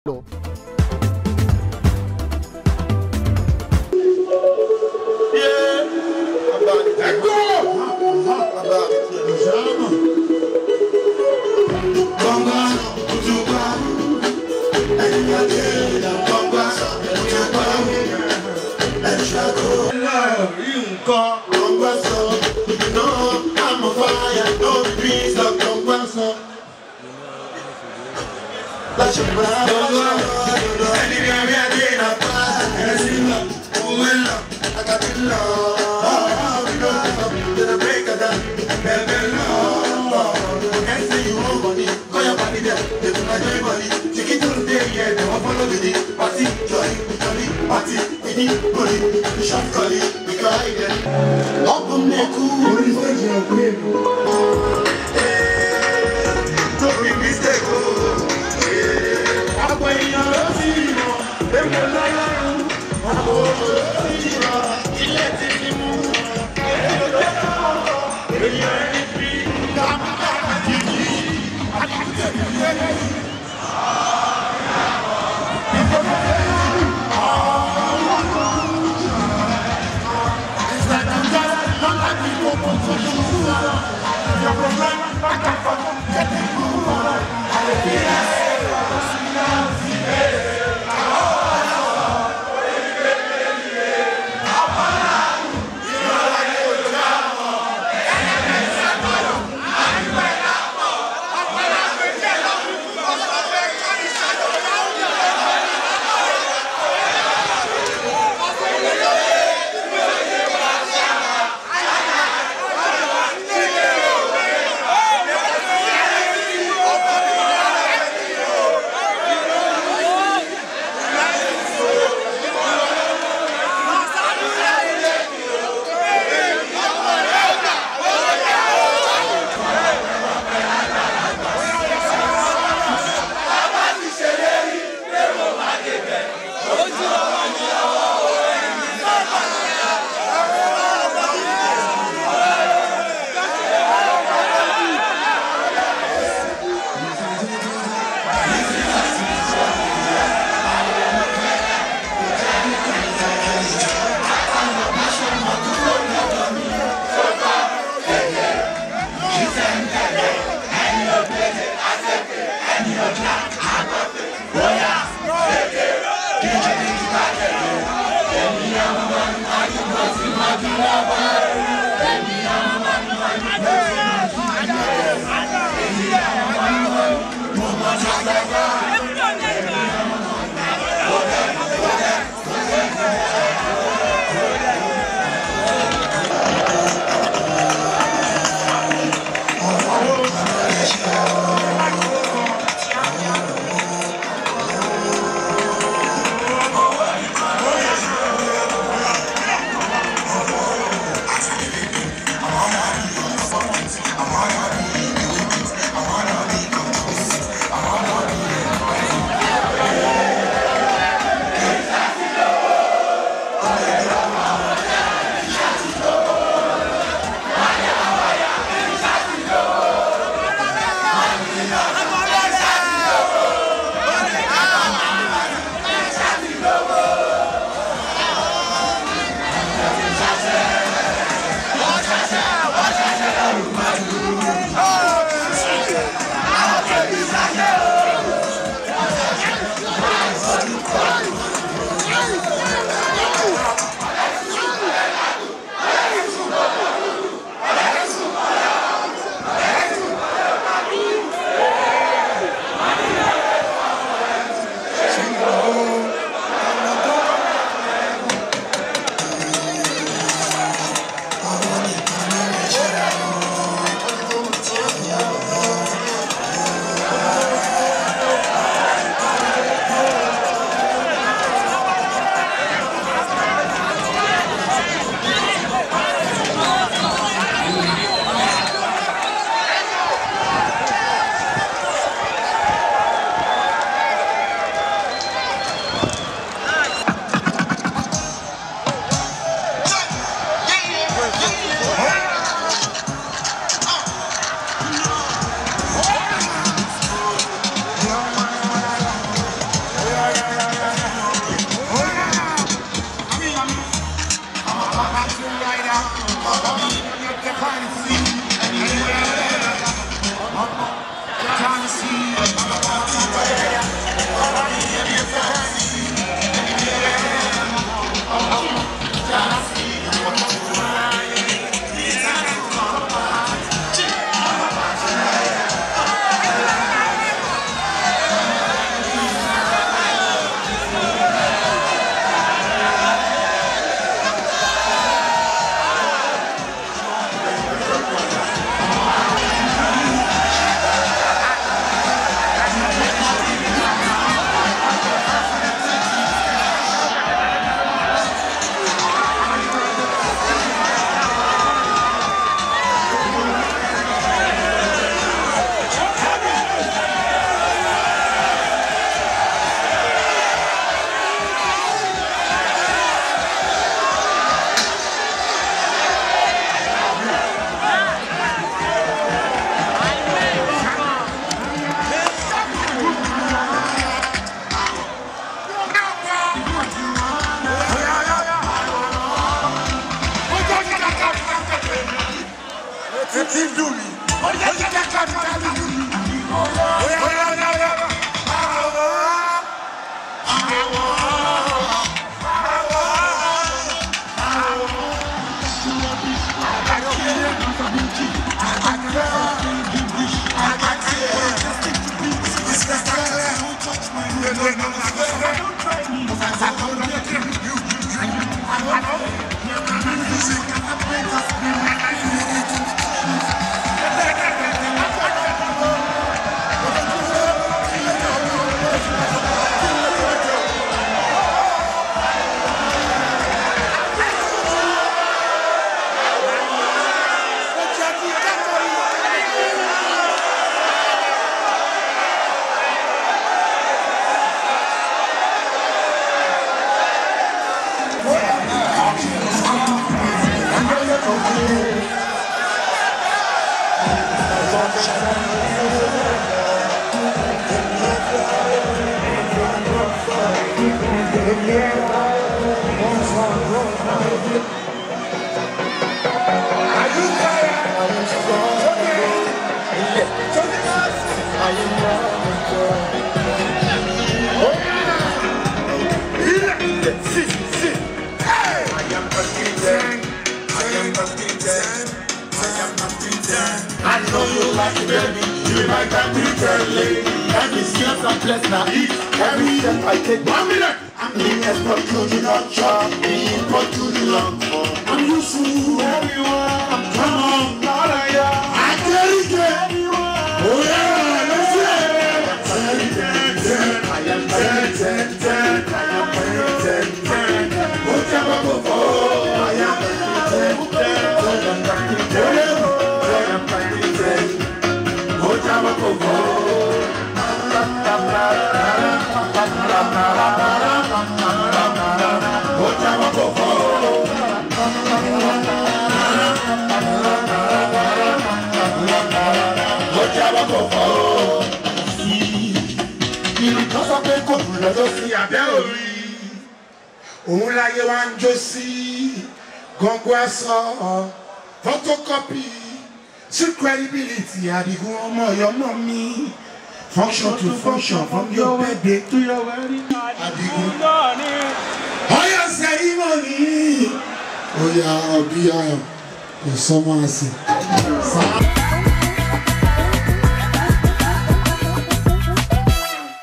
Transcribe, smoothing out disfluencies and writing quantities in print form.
lọ. I know you like it, baby. You like that lady. Every step I place now eat. Every step I take 1 minute. I'm the expert to the long shot. The import to the long for. I'm used to everyone. Come on, Agege. Oh yeah, let's say. I am 10. I am 10. Whatever before. I am 10. Òun láyé wá ń jó sí gọ́ngọ́ ẹ̀sọ́ photocopy sí credibility àdìgún ọmọ ọ̀yọ́ mọ́ mi function to function from your birthday to your wedding àdìgún ọ̀yọ́ ceremony. Ó yá ọbí ayọ̀ kò sọ́mọ́ àsì.